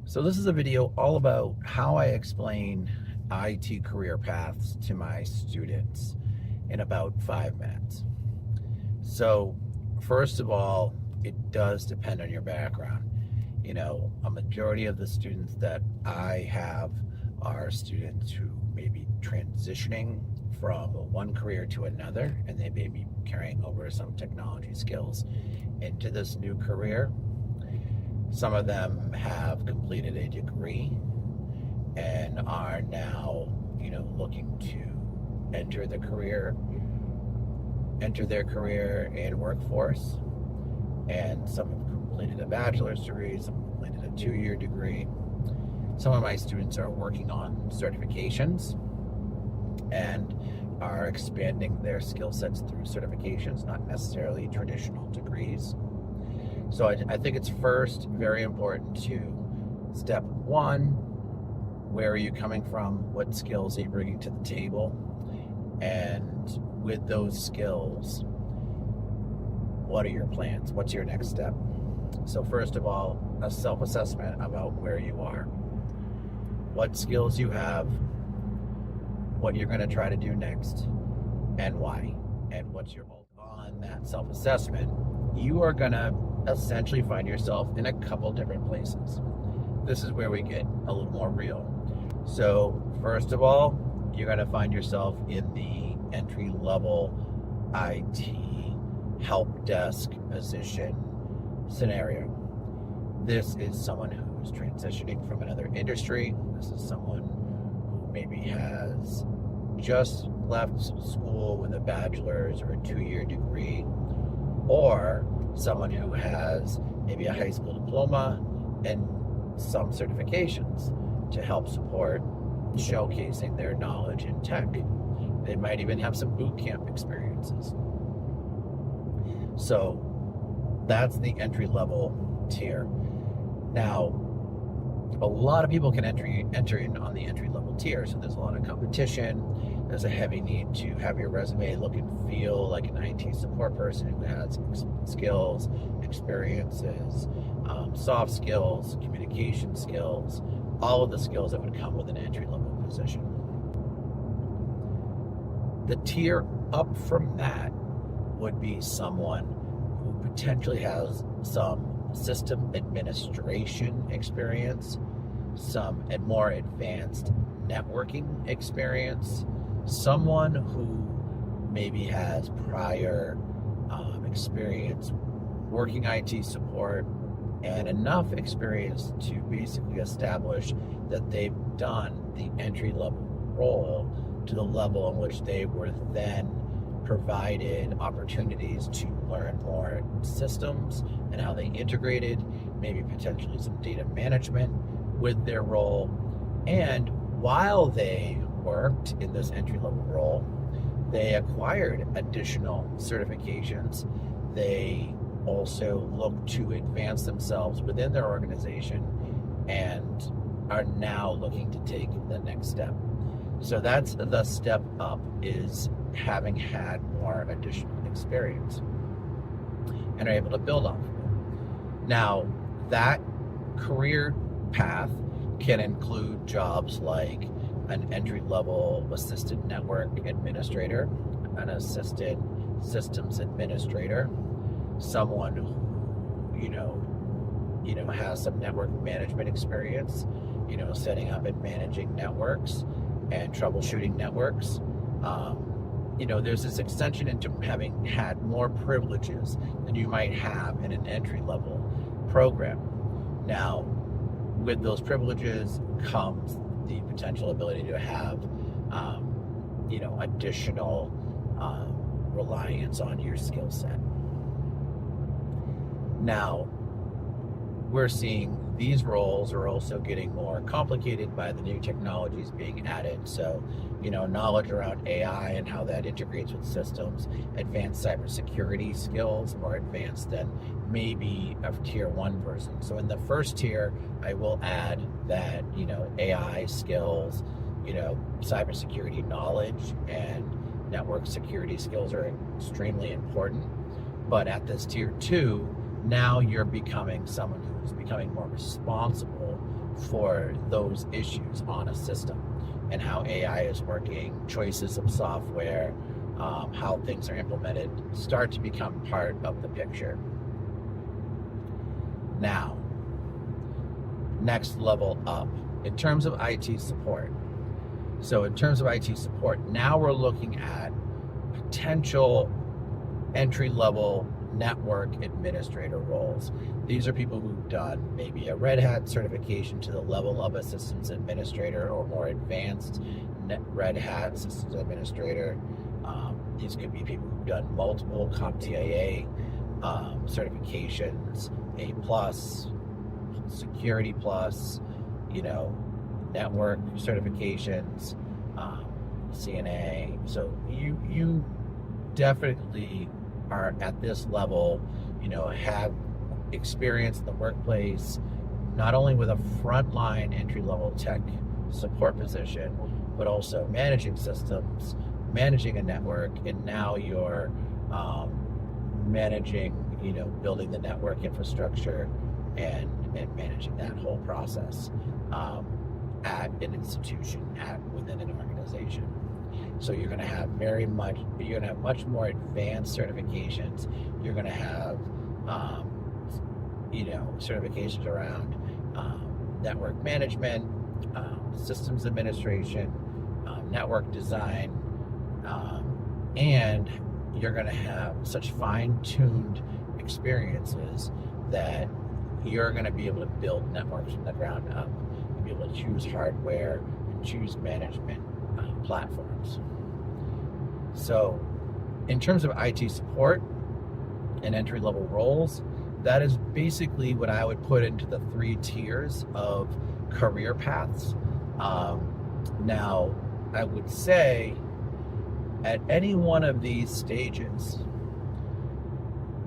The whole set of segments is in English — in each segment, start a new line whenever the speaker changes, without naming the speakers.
So this is a video all about how I explain IT career paths to my students in about 5 minutes. So first of all, it does depend on your background. A majority of the students that I have are students who may be transitioning from one career to another, and they may be carrying over some technology skills into this new career. Some of them have completed a degree and are now, looking to enter their career and workforce. And some have completed a bachelor's degree, some have completed a 2-year degree. Some of my students are working on certifications and are expanding their skill sets through certifications, not necessarily traditional degrees. So I think it's first very important to step one, where are you coming from? What skills are you bringing to the table? And with those skills, what are your plans? What's your next step? So first of all, a self-assessment about where you are, what skills you have, what you're going to try to do next, and why, and what's your goal. On that self-assessment, you are going to essentially find yourself in a couple different places. This is where we get a little more real. So first of all, you're going to find yourself in the entry-level IT help desk position scenario. This is someone who's transitioning from another industry. This is someone who maybe has just left school with a bachelor's or a 2-year degree, or someone who has maybe a high school diploma and some certifications to help support showcasing their knowledge in tech. They might even have some boot camp experiences. So that's the entry-level tier. Now, a lot of people can enter in on the entry-level tier, so there's a lot of competition. There's a heavy need to have your resume look and feel like an IT support person who has skills, experiences, soft skills, communication skills, all of the skills that would come with an entry-level position. The tier up from that would be someone who potentially has some system administration experience, some more advanced networking experience, someone who maybe has prior experience working IT support and enough experience to basically establish that they've done the entry-level role to the level in which they were then provided opportunities to learn more systems and how they integrated, maybe potentially some data management with their role. And while they worked in this entry-level role, they acquired additional certifications. They also look to advance themselves within their organization and are now looking to take the next step. So that's the step up, is having had more additional experience and are able to build off of it. Now, that career path can include jobs like an entry-level assistant network administrator, an assistant systems administrator, someone who has some network management experience, setting up and managing networks and troubleshooting networks. There's this extension into having had more privileges than you might have in an entry-level program. Now, with those privileges comes the potential ability to have, additional reliance on your skill set. Now, we're seeing these roles are also getting more complicated by the new technologies being added. So, knowledge around AI and how that integrates with systems, advanced cybersecurity skills, more advanced than maybe a tier 1 person. So in the first tier, I will add that, AI skills, cybersecurity knowledge and network security skills are extremely important. But at this tier 2, now you're becoming someone who's becoming more responsible for those issues on a system and how AI is working, choices of software, how things are implemented start to become part of the picture. Now, next level up in terms of IT support. So in terms of IT support, now we're looking at potential entry-level network administrator roles. These are people who've done maybe a Red Hat certification to the level of a systems administrator or more advanced Red Hat systems administrator. These could be people who've done multiple CompTIA certifications, A+, Security Plus, network certifications, CNA. So you definitely are at this level, have experience in the workplace, not only with a frontline entry-level tech support position, but also managing systems, managing a network, and now you're managing, building the network infrastructure and managing that whole process at an institution, within an organization. So you're going to have much more advanced certifications. You're going to have, certifications around network management, systems administration, network design, and you're going to have such fine-tuned experiences that you're going to be able to build networks from the ground up, and be able to choose hardware and choose management platforms. So in terms of IT support and entry-level roles, that is basically what I would put into the 3 tiers of career paths. Now, I would say at any one of these stages,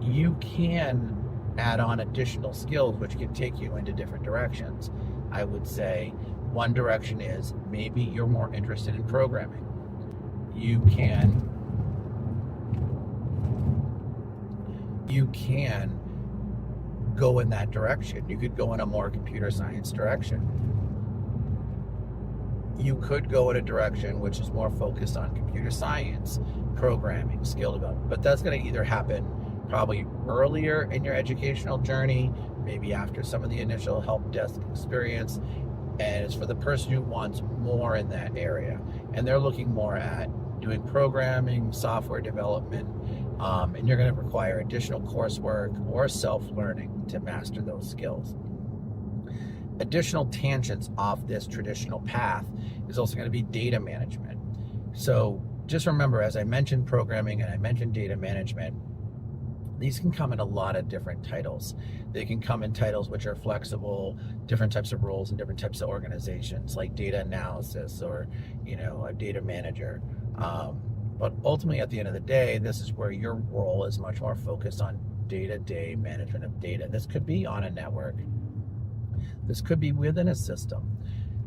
you can add on additional skills which can take you into different directions. I would say one direction is maybe you're more interested in programming. You can go in that direction. You could go in a more computer science direction. You could go in a direction which is more focused on computer science, programming, skill development. But that's going to either happen probably earlier in your educational journey, maybe after some of the initial help desk experience, and it's for the person who wants more in that area. And they're looking more at doing programming, software development, and you're going to require additional coursework or self-learning to master those skills. Additional tangents off this traditional path is also going to be data management. So just remember, as I mentioned programming and I mentioned data management, these can come in a lot of different titles. They can come in titles which are flexible, different types of roles and different types of organizations, like data analysis or, a data manager. But ultimately, at the end of the day, this is where your role is much more focused on day-to-day management of data. This could be on a network. This could be within a system.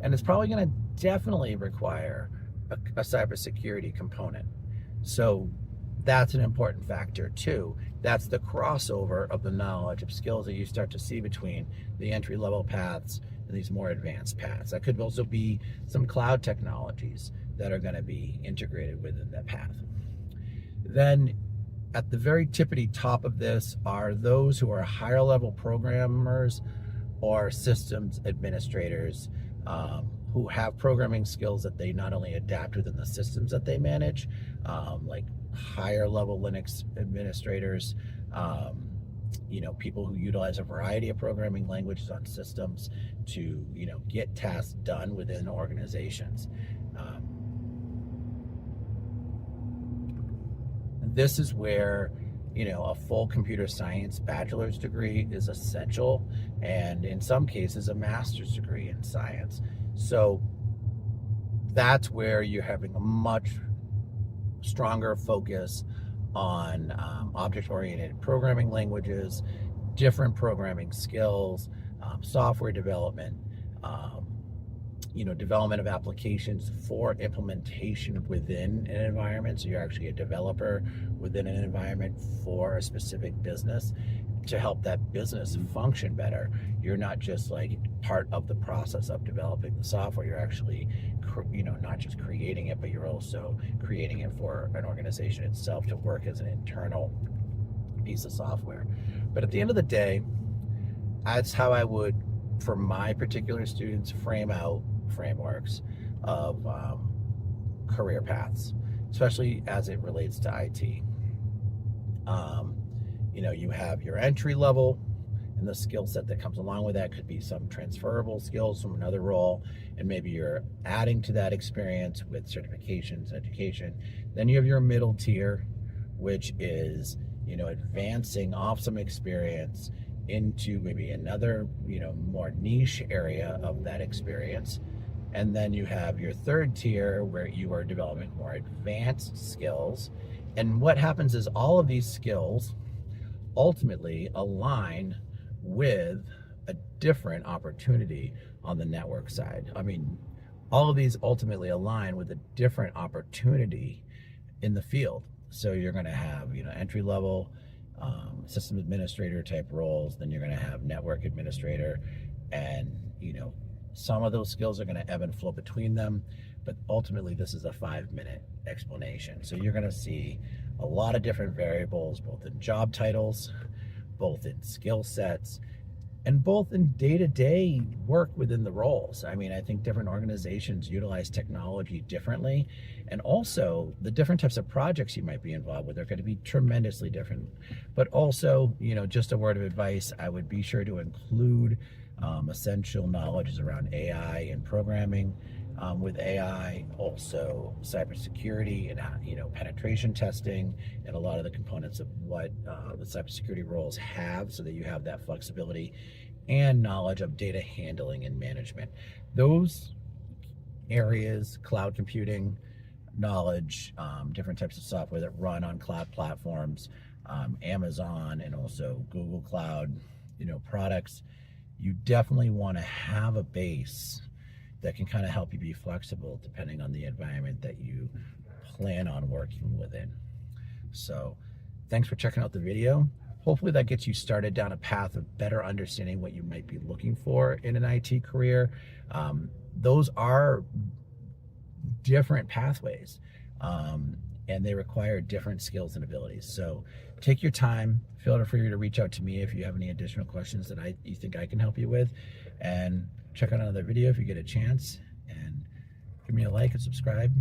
And it's probably going to definitely require a cybersecurity component. So that's an important factor too. That's the crossover of the knowledge of skills that you start to see between the entry-level paths and these more advanced paths. That could also be some cloud technologies that are going to be integrated within that path. Then at the very tippity top of this are those who are higher level programmers or systems administrators who have programming skills that they not only adapt within the systems that they manage, like higher level Linux administrators, people who utilize a variety of programming languages on systems to, get tasks done within organizations. This is where, a full computer science bachelor's degree is essential, and in some cases a master's degree in science. So that's where you're having a much stronger focus on object-oriented programming languages, different programming skills, software development, development of applications for implementation within an environment. So you're actually a developer within an environment for a specific business. to help that business function better. You're not just like part of the process of developing the software. You're actually, not just creating it, but you're also creating it for an organization itself to work as an internal piece of software. But at the end of the day, that's how I would, for my particular students, frame out frameworks of career paths, especially as it relates to IT. You have your entry level, and the skill set that comes along with that could be some transferable skills from another role, and maybe you're adding to that experience with certifications, education. Then you have your middle tier, which is, advancing off some experience into maybe another, more niche area of that experience. And then you have your third tier where you are developing more advanced skills. And what happens is all of these skills ultimately align with a different opportunity on the network side. I mean, all of these ultimately align with a different opportunity in the field. So you're going to have, entry level system administrator type roles. Then you're going to have network administrator, and some of those skills are going to ebb and flow between them. But ultimately, this is a 5-minute explanation. So you're going to see a lot of different variables, both in job titles, both in skill sets, and both in day-to-day work within the roles. I mean, I think different organizations utilize technology differently, and also the different types of projects you might be involved with are going to be tremendously different. But also, just a word of advice, I would be sure to include essential knowledge around AI and programming. With AI, also cybersecurity and penetration testing, and a lot of the components of what the cybersecurity roles have, so that you have that flexibility and knowledge of data handling and management. Those areas, cloud computing knowledge, different types of software that run on cloud platforms, Amazon and also Google Cloud, products. You definitely want to have a base that can kind of help you be flexible depending on the environment that you plan on working within. So thanks for checking out the video. Hopefully that gets you started down a path of better understanding what you might be looking for in an IT career. Those are different pathways, and they require different skills and abilities. So take your time. Feel free to reach out to me if you have any additional questions that you think I can help you with, and check out another video if you get a chance, and give me a like and subscribe.